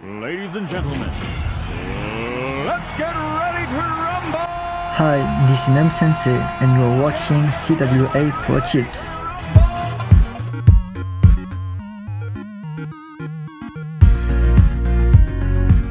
Ladies and gentlemen, let's get ready to rumble! Hi, this is Nemsensei and you're watching CWA Pro Chips.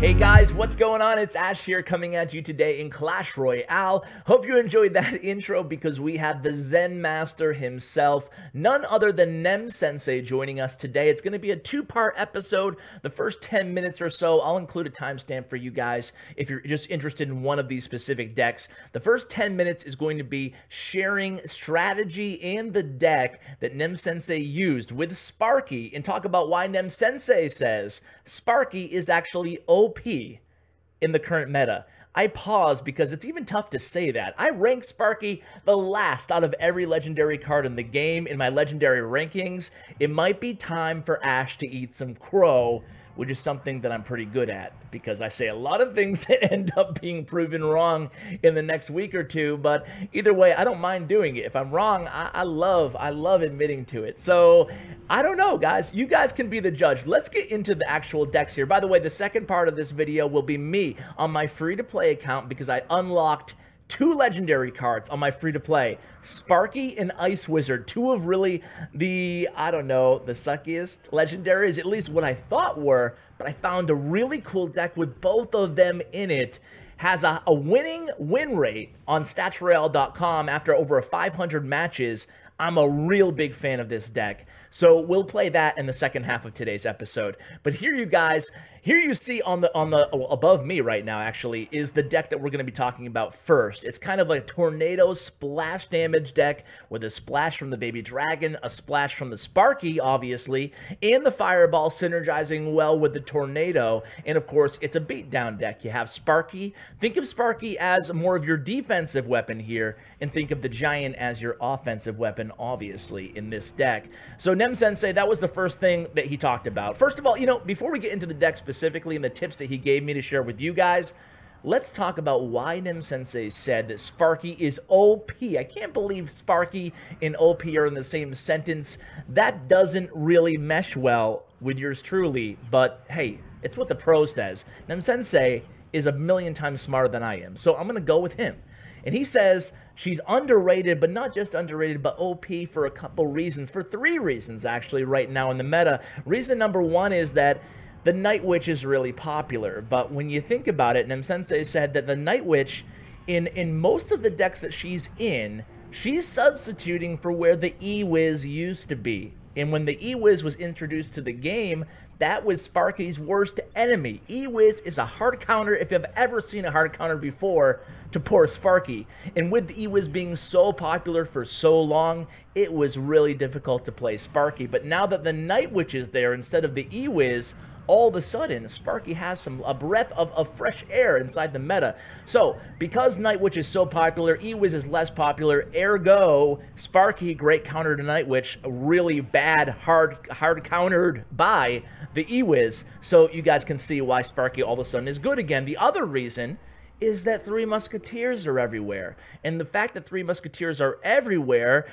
Hey guys, what's going on? It's Ash here coming at you today in Clash Royale. Hope you enjoyed that intro because we have the Zen Master himself, none other than Nemsensei, joining us today. It's going to be a two-part episode. The first 10 minutes or so, I'll include a timestamp for you guys if you're just interested in one of these specific decks. The first 10 minutes is going to be sharing strategy and the deck that Nemsensei used with Sparky and talk about why Nemsensei says Sparky is actually OP in the current meta. I pause because it's even tough to say that. I rank Sparky the last out of every legendary card in the game in my legendary rankings. It might be time for Ash to eat some crow, which is something that I'm pretty good at because I say a lot of things that end up being proven wrong in the next week or two, but either way, I don't mind doing it. If I'm wrong, I love admitting to it. So I don't know, guys. You guys can be the judge. Let's get into the actual decks here. By the way, the second part of this video will be me on my free-to-play account because I unlocked two legendary cards on my free-to-play, Sparky and Ice Wizard, two of really the, I don't know, the suckiest legendaries, at least what I thought were, but I found a really cool deck with both of them in it. Has a winning win rate on statsroyale.com after over 500 matches. I'm a real big fan of this deck. So we'll play that in the second half of today's episode. But here you guys, here you see on the above me right now actually is the deck that we're going to be talking about first. It's kind of like a tornado splash damage deck with a splash from the baby dragon, a splash from the Sparky obviously, and the fireball synergizing well with the tornado. And of course, it's a beatdown deck. You have Sparky. Think of Sparky as more of your defensive weapon here, and think of the Giant as your offensive weapon obviously in this deck. So Nemsensei, that was the first thing that he talked about. First of all, you know, before we get into the deck specifically and the tips that he gave me to share with you guys, let's talk about why Nemsensei said that Sparky is OP. I can't believe Sparky and OP are in the same sentence. That doesn't really mesh well with yours truly, but hey, it's what the pro says. Nemsensei is a million times smarter than I am, so I'm going to go with him. And he says she's underrated, but not just underrated, but OP for a couple reasons, for three reasons actually right now in the meta. Reason number one is that the Night Witch is really popular, but when you think about it, Nemsensei said that the Night Witch, in most of the decks that she's in, she's substituting for where the E-Wiz used to be. And when the E-Wiz was introduced to the game, that was Sparky's worst enemy. E-Wiz is a hard counter, if you've ever seen a hard counter before, to poor Sparky. And with the E-Wiz being so popular for so long, it was really difficult to play Sparky. But now that the Night Witch is there instead of the E-Wiz, all of a sudden, Sparky has a breath of fresh air inside the meta. So, because Night Witch is so popular, E-Wiz is less popular, ergo, Sparky, great counter to Night Witch, really bad, hard countered by the E-Wiz. So you guys can see why Sparky all of a sudden is good again. The other reason is that Three Musketeers are everywhere. And the fact that Three Musketeers are everywhere,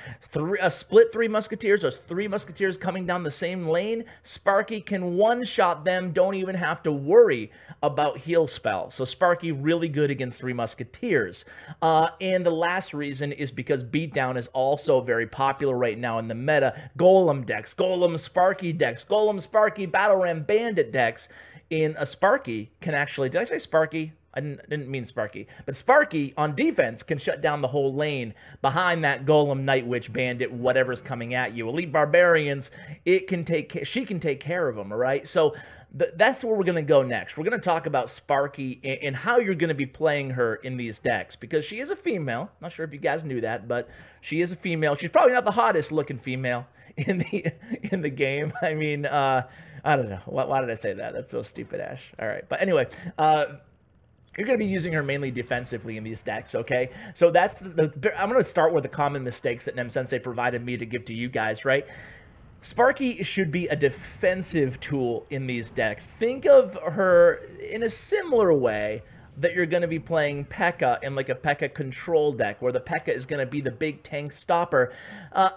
split Three Musketeers, or Three Musketeers coming down the same lane, Sparky can one-shot them, don't even have to worry about heal spell. So Sparky really good against Three Musketeers. And the last reason is because beatdown is also very popular right now in the meta. Golem decks, Golem Sparky decks, Golem Sparky Battle Ram Bandit decks. In a Sparky can actually, did I say Sparky? I didn't mean Sparky, but Sparky on defense can shut down the whole lane behind that Golem, Night Witch, Bandit, whatever's coming at you. Elite Barbarians, she can take care of them, all right? So that's where we're going to go next. We're going to talk about Sparky and how you're going to be playing her in these decks because she is a female. Not sure if you guys knew that, but she is a female. She's probably not the hottest looking female in the game. I mean, I don't know. Why did I say that? That's so stupid, Ash. All right, but anyway, you're going to be using her mainly defensively in these decks, okay? So that's I'm going to start with the common mistakes that Nemsensei provided me to give to you guys, right? Sparky should be a defensive tool in these decks. Think of her in a similar way, that you're going to be playing P.E.K.K.A. in like a P.E.K.K.A. control deck, where the P.E.K.K.A. is going to be the big tank stopper.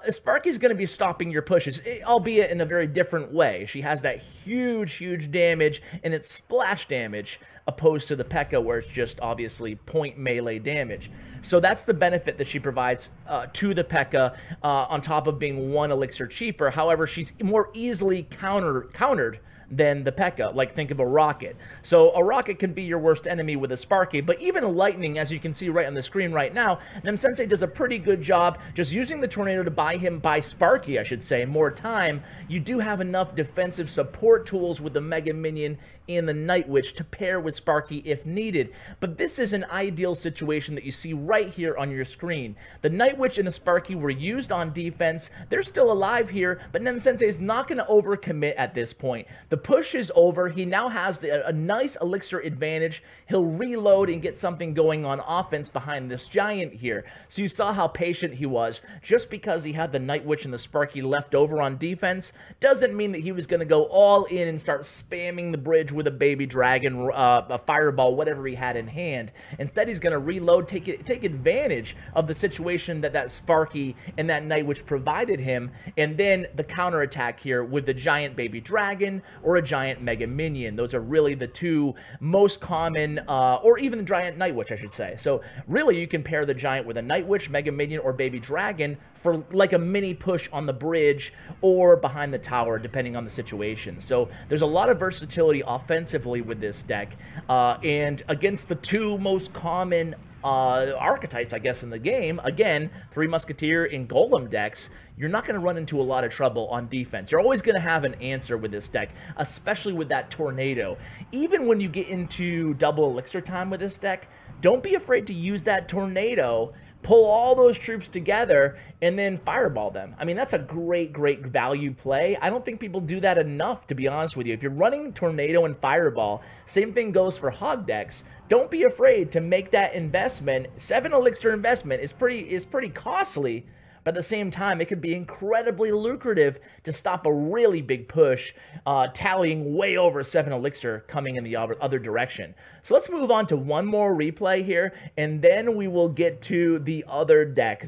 Sparky's going to be stopping your pushes, albeit in a very different way. She has that huge damage, and it's splash damage, opposed to the P.E.K.K.A. where it's just obviously point melee damage. So that's the benefit that she provides to the P.E.K.K.A. On top of being 1 elixir cheaper. However, she's more easily countered than the P.E.K.K.A. Like, think of a rocket. So a rocket can be your worst enemy with a Sparky, but even a lightning, as you can see right on the screen right now, Nemsensei does a pretty good job just using the tornado to buy Sparky, I should say, more time. You do have enough defensive support tools with the Mega Minion and the Night Witch to pair with Sparky if needed. But this is an ideal situation that you see right here on your screen. The Night Witch and the Sparky were used on defense. They're still alive here, but Nemsensei is not going to overcommit at this point. The push is over. He now has a nice elixir advantage. He'll reload and get something going on offense behind this giant here. So you saw how patient he was. Just because he had the Night Witch and the Sparky left over on defense doesn't mean that he was going to go all in and start spamming the bridge with a baby dragon, a fireball, whatever he had in hand. Instead, he's going to reload, take advantage of the situation that Sparky and that Night Witch provided him, and then the counterattack here with the giant baby dragon or a giant mega minion. Those are really the two most common, or even the giant Night Witch, I should say. So really, you can pair the giant with a Night Witch, mega minion, or baby dragon for like a mini push on the bridge or behind the tower, depending on the situation. So there's a lot of versatility offensively with this deck, and against the two most common archetypes, I guess, in the game, again, Three Musketeer and Golem decks, you're not going to run into a lot of trouble on defense. You're always going to have an answer with this deck, especially with that tornado. Even when you get into double elixir time with this deck, don't be afraid to use that tornado, pull all those troops together, and then fireball them. I mean, that's a great value play. I don't think people do that enough, to be honest with you. If you're running tornado and fireball, same thing goes for hog decks. Don't be afraid to make that investment. 7 elixir investment is pretty costly, but at the same time, it could be incredibly lucrative to stop a really big push, tallying way over 7 elixir coming in the other direction. So let's move on to one more replay here, and then we will get to the other deck.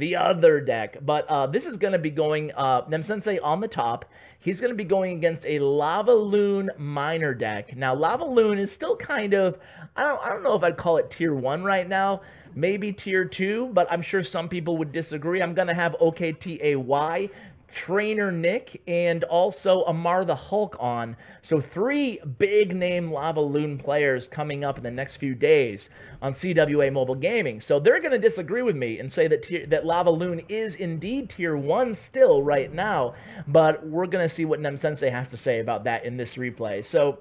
But this is going to be going Nemsensei on the top. He's going to be going against a Lavaloon miner deck. Now, Lavaloon is still kind of, I don't know if I'd call it tier 1 right now. Maybe tier 2, but I'm sure some people would disagree. I'm going to have OKTAY, Trainer Nick, and also Amar the Hulk on. So 3 big-name Lavaloon players coming up in the next few days on CWA Mobile Gaming. So they're going to disagree with me and say that Lavaloon is indeed tier 1 still right now, but we're going to see what Nemsensei has to say about that in this replay. So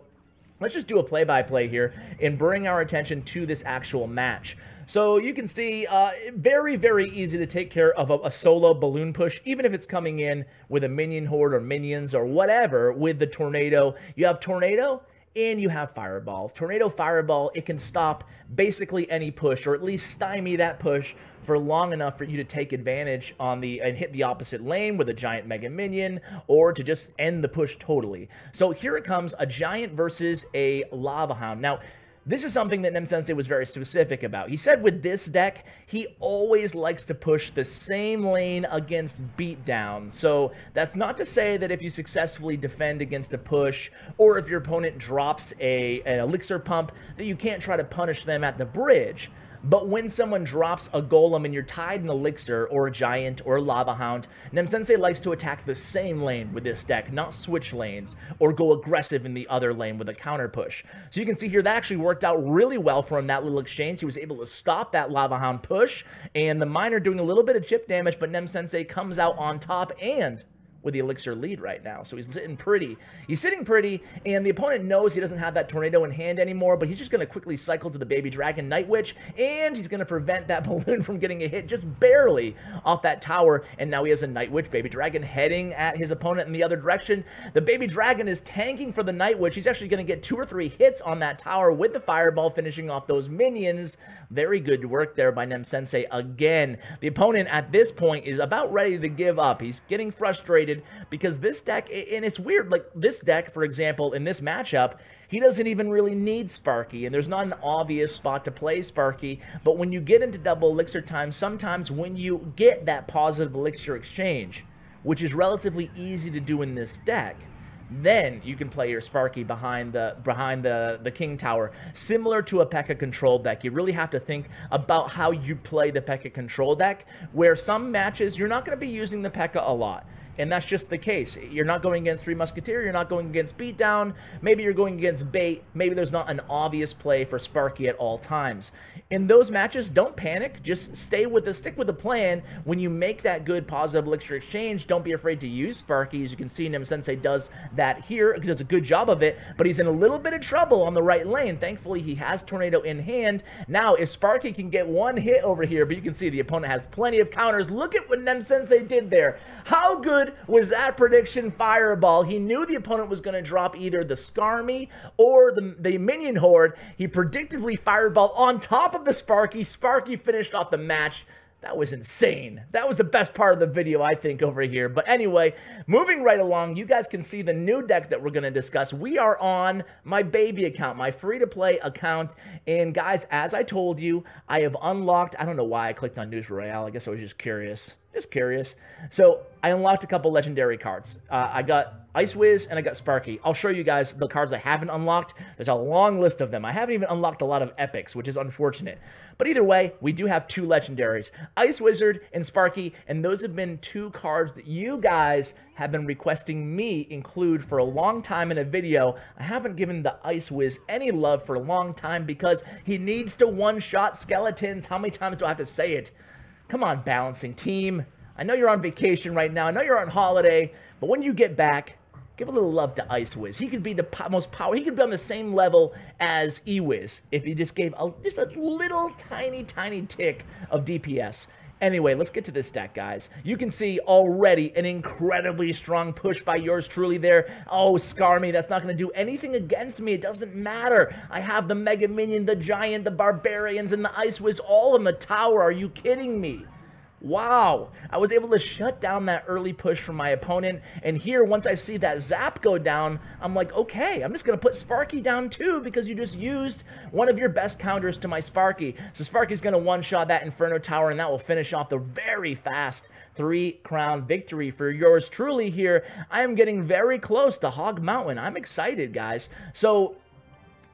let's just do a play-by-play here and bring our attention to this actual match. So you can see, very easy to take care of a solo balloon push, even if it's coming in with a minion horde or minions or whatever with the tornado. You have tornado and you have fireball. Tornado, fireball, it can stop basically any push, or at least stymie that push for long enough for you to take advantage and hit the opposite lane with a giant mega minion, or to just end the push totally. So here it comes, a giant versus a lava hound. Now, this is something that Nemsensei was very specific about. He said with this deck, he always likes to push the same lane against beatdown. So that's not to say that if you successfully defend against a push, or if your opponent drops an elixir pump, that you can't try to punish them at the bridge. But when someone drops a golem and you're tied in elixir, or a giant, or a lava hound, Nemsensei likes to attack the same lane with this deck, not switch lanes, or go aggressive in the other lane with a counter push. So you can see here, that actually worked out really well for him, that little exchange. He was able to stop that lava hound push, and the miner doing a little bit of chip damage, but Nemsensei comes out on top and with the elixir lead right now. So he's sitting pretty. He's sitting pretty, and the opponent knows he doesn't have that tornado in hand anymore, but he's just going to quickly cycle to the baby dragon Night Witch, and he's going to prevent that balloon from getting a hit just barely off that tower, and now he has a Night Witch baby dragon heading at his opponent in the other direction. The baby dragon is tanking for the Night Witch. He's actually going to get 2 or 3 hits on that tower with the fireball, finishing off those minions. Very good work there by Nemsensei again. The opponent at this point is about ready to give up. He's getting frustrated because this deck, and it's weird, like this deck, for example, in this matchup, he doesn't even really need Sparky, and there's not an obvious spot to play Sparky. But when you get into double elixir time, sometimes when you get that positive elixir exchange, which is relatively easy to do in this deck, then you can play your Sparky behind the King Tower. Similar to a P.E.K.K.A. control deck, you really have to think about how you play the P.E.K.K.A. control deck, where some matches you're not going to be using the P.E.K.K.A. a lot. And that's just the case. You're not going against Three Musketeer, you're not going against Beatdown, maybe you're going against Bait, maybe there's not an obvious play for Sparky at all times. In those matches, don't panic, just stick with the plan. When you make that good positive elixir exchange, don't be afraid to use Sparky. As you can see, Nemsensei does that here, he does a good job of it, but he's in a little bit of trouble on the right lane. Thankfully, he has Tornado in hand. Now, if Sparky can get one hit over here, but you can see the opponent has plenty of counters. Look at what Nemsensei did there. How good was that prediction fireball? He knew the opponent was going to drop either the Skarmy or the minion horde. He predictively fireball on top of the Sparky. Sparky finished off the match. That was insane. That was the best part of the video, I think, over here. But anyway, moving right along, you guys can see the new deck that we're going to discuss. We are on my baby account, my free-to-play account. And guys, as I told you, I have unlocked, I don't know why I clicked on News Royale. I guess I was just curious. So I unlocked a couple legendary cards. I got Ice Wiz and I got Sparky. I'll show you guys the cards I haven't unlocked. There's a long list of them. I haven't even unlocked a lot of epics, which is unfortunate. But either way, we do have two legendaries, Ice Wizard and Sparky, and those have been two cards that you guys have been requesting me include for a long time in a video. I haven't given the Ice Wiz any love for a long time because he needs to one-shot skeletons. How many times do I have to say it? Come on, balancing team. I know you're on vacation right now. I know you're on holiday, but when you get back, give a little love to Ice Wiz. He could be the most powerful. He could be on the same level as E-Wiz if he just gave just a little tiny tick of DPS. Anyway, let's get to this deck, guys. You can see already an incredibly strong push by yours truly there. Oh, Skarmy, that's not going to do anything against me. It doesn't matter. I have the Mega Minion, the Giant, the Barbarians, and the Ice Wiz all in the tower. Are you kidding me? Wow, I was able to shut down that early push from my opponent, and here, once I see that zap go down, I'm like, okay, I'm just going to put Sparky down too, because you just used one of your best counters to my Sparky. So Sparky's going to one-shot that Inferno Tower, and that will finish off the very fast 3-crown victory for yours truly here. I am getting very close to Hog Mountain. I'm excited, guys. So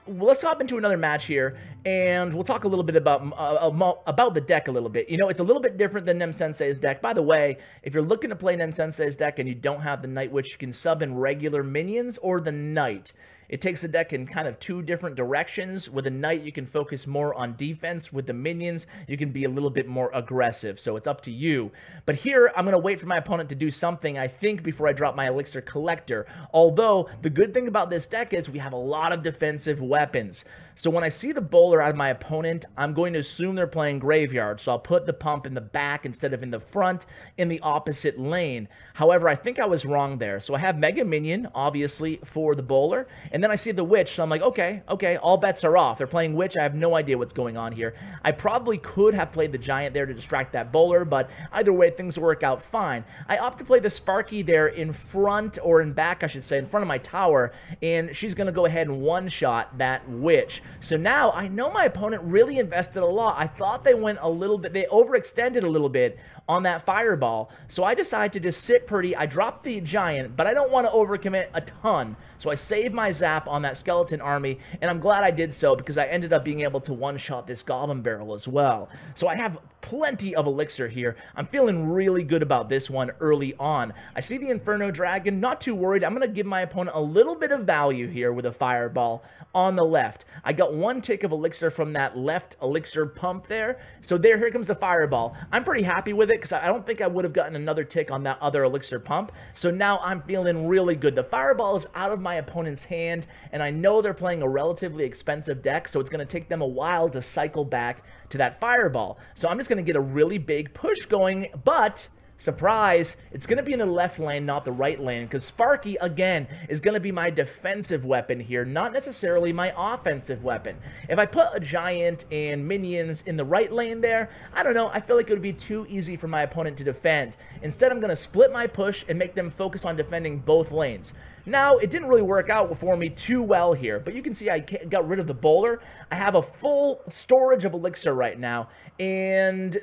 let's hop into another match here, and we'll talk a little bit about the deck a little bit. You know, it's a little bit different than Nemsensei's deck. By the way, if you're looking to play Nemsensei's deck and you don't have the Night Witch, you can sub in regular minions or the Knight. It takes the deck in kind of two different directions. With a Knight, you can focus more on defense. With the minions, you can be a little bit more aggressive, so it's up to you. But here, I'm going to wait for my opponent to do something, I think, before I drop my Elixir Collector. Although, the good thing about this deck is we have a lot of defensive weapons. So when I see the bowler out of my opponent, I'm going to assume they're playing Graveyard. So I'll put the pump in the back instead of in the front in the opposite lane. However, I think I was wrong there. So I have Mega Minion, obviously, for the bowler. And then I see the Witch, so I'm like, okay, all bets are off. They're playing Witch. I have no idea what's going on here. I probably could have played the Giant there to distract that bowler, but either way, things work out fine. I opt to play the Sparky there in front, or in back, I should say, in front of my tower, and she's going to go ahead and one-shot that Witch. So now I know my opponent really invested a lot. I thought they went a little bit, they overextended a little bit on that fireball. So I decided to just sit pretty. I dropped the Giant, but I don't want to overcommit a ton. So I saved my zap on that skeleton army, and I'm glad I did so because I ended up being able to one-shot this Goblin Barrel as well. So I have plenty of elixir here. I'm feeling really good about this one early on. I see the Inferno Dragon, not too worried. I'm going to give my opponent a little bit of value here with a fireball on the left. I got one tick of elixir from that left elixir pump there. So here comes the fireball. I'm pretty happy with it because I don't think I would have gotten another tick on that other elixir pump. So now I'm feeling really good. The fireball is out of my opponent's hand, and I know they're playing a relatively expensive deck, so it's going to take them a while to cycle back to that fireball. So I'm just going to get a really big push going, but surprise, it's going to be in the left lane, not the right lane, because Sparky, again, is going to be my defensive weapon here, not necessarily my offensive weapon. If I put a Giant and minions in the right lane there, I don't know, I feel like it would be too easy for my opponent to defend. Instead, I'm going to split my push and make them focus on defending both lanes. Now, it didn't really work out for me too well here, but you can see I got rid of the bowler. I have a full storage of elixir right now, and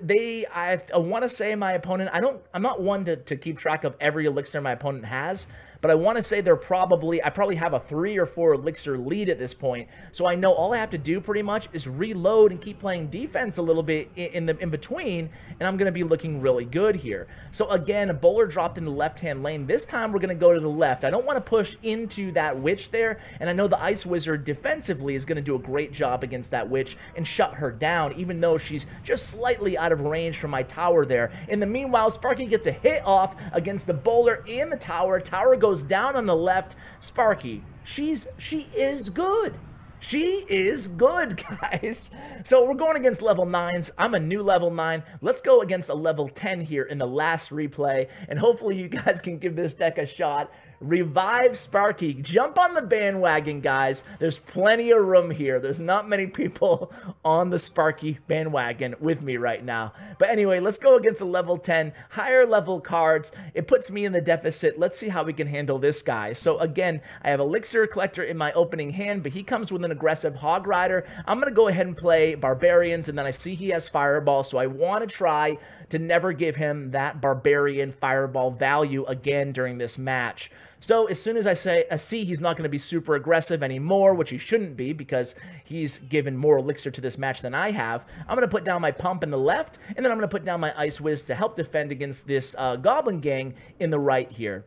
I want to say my opponent, I'm not one to keep track of every elixir my opponent has, but I want to say I probably have a 3 or 4 elixir lead at this point, so I know all I have to do pretty much is reload and keep playing defense a little bit in between, and I'm going to be looking really good here. So again, a bowler dropped in the left-hand lane. This time we're going to go to the left. I don't want to push into that witch there, and I know the Ice Wizard defensively is going to do a great job against that witch and shut her down, even though she's just slightly out of range from my tower there. In the meanwhile, Sparky gets a hit off against the bowler and the tower. Tower goes down on the left. Sparky, she is good. She is good, guys. So we're going against level 9s. I'm a new level 9. Let's go against a level 10 here in the last replay, and hopefully you guys can give this deck a shot. Revive Sparky. Jump on the bandwagon, guys. There's plenty of room here. There's not many people on the Sparky bandwagon with me right now. But anyway, let's go against a level 10. Higher level cards. It puts me in the deficit. Let's see how we can handle this guy. So again, I have Elixir Collector in my opening hand, but he comes with an aggressive Hog Rider. I'm going to go ahead and play Barbarians, and then I see he has Fireball, so I want to try to never give him that Barbarian Fireball value again during this match. So as soon as I see he's not going to be super aggressive anymore, which he shouldn't be because he's given more elixir to this match than I have, I'm going to put down my pump in the left, and then I'm going to put down my Ice Wiz to help defend against this Goblin gang in the right here.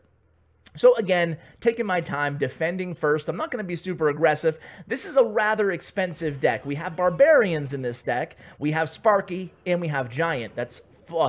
So again, taking my time, defending first. I'm not going to be super aggressive. This is a rather expensive deck. We have Barbarians in this deck, we have Sparky, and we have Giant. That's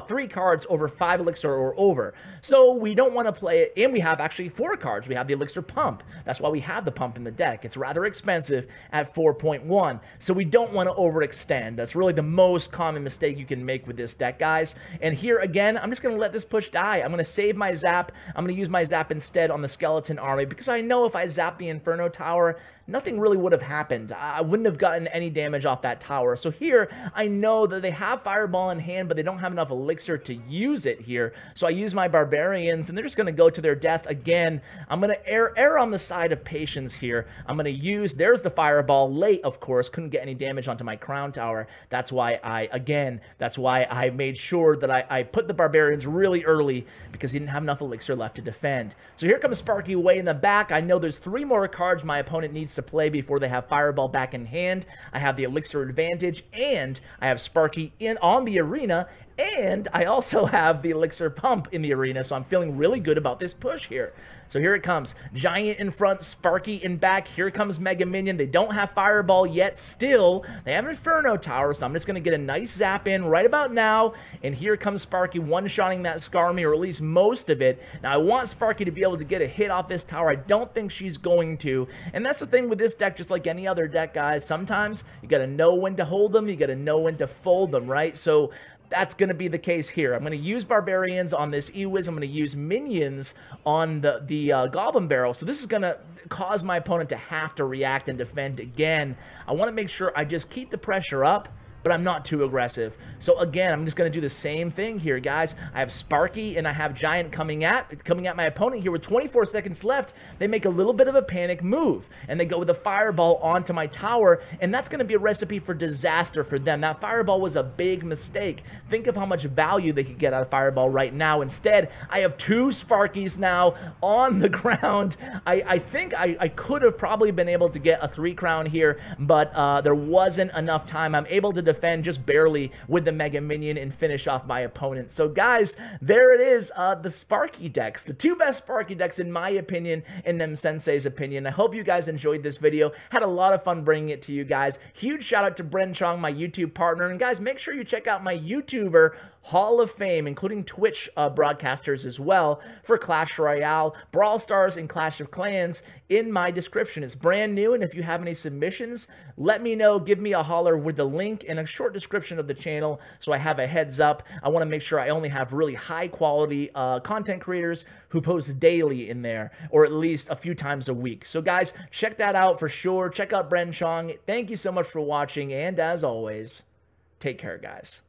3 cards over 5 elixir or over. So we don't want to play it, and we have actually 4 cards. We have the elixir pump. That's why we have the pump in the deck. It's rather expensive at 4.1, so we don't want to overextend. That's really the most common mistake you can make with this deck, guys. And here again, I'm just going to let this push die. I'm going to save my zap. I'm going to use my zap instead on the skeleton army, because I know if I zap the Inferno Tower, nothing really would have happened. I wouldn't have gotten any damage off that tower. So here, I know that they have Fireball in hand, but they don't have enough elixir to use it here. So I use my Barbarians, and they're just going to go to their death again. I'm going to err on the side of patience here. I'm going to use, there's the Fireball, late, of course, couldn't get any damage onto my Crown Tower. That's why I made sure that I put the Barbarians really early, because he didn't have enough elixir left to defend. So here comes Sparky way in the back. I know there's 3 more cards my opponent needs to play before they have Fireball back in hand. I have the elixir advantage, and I have Sparky on the arena, and I also have the elixir pump in the arena, so I'm feeling really good about this push here. So here it comes. Giant in front, Sparky in back. Here comes Mega Minion. They don't have Fireball yet still. They have an Inferno Tower, so I'm just going to get a nice zap in right about now. And here comes Sparky one-shotting that Skarmy, or at least most of it. Now, I want Sparky to be able to get a hit off this tower. I don't think she's going to. And that's the thing with this deck, just like any other deck, guys. Sometimes you got to know when to hold them. You got to know when to fold them, right? So that's going to be the case here. I'm going to use Barbarians on this E-Wiz. I'm going to use Minions on the Goblin Barrel. So this is going to cause my opponent to have to react and defend again. I want to make sure I just keep the pressure up, but I'm not too aggressive. So again, I'm just going to do the same thing here, guys. I have Sparky and I have Giant coming at my opponent here with 24 seconds left. They make a little bit of a panic move, and they go with a Fireball onto my tower, and that's going to be a recipe for disaster for them. That Fireball was a big mistake. Think of how much value they could get out of Fireball right now. Instead, I have 2 Sparkies now on the ground. I think I could have probably been able to get a 3 crown here, but there wasn't enough time. I'm able to defend just barely with the Mega Minion and finish off my opponent. So guys, there it is, the Sparky decks, the 2 best Sparky decks in my opinion, in Nemsensei's opinion. I hope you guys enjoyed this video. Had a lot of fun bringing it to you guys. Huge shout out to Bren Chong, my YouTube partner, and guys, make sure you check out my YouTuber Hall of Fame, including Twitch broadcasters as well, for Clash Royale, Brawl Stars, and Clash of Clans in my description. It's brand new, and if you have any submissions, let me know. Give me a holler with the link and a short description of the channel so I have a heads up. I want to make sure I only have really high quality content creators who post daily in there, or at least a few times a week. So guys, check that out for sure. Check out Bren Chong. Thank you so much for watching, and as always, take care, guys.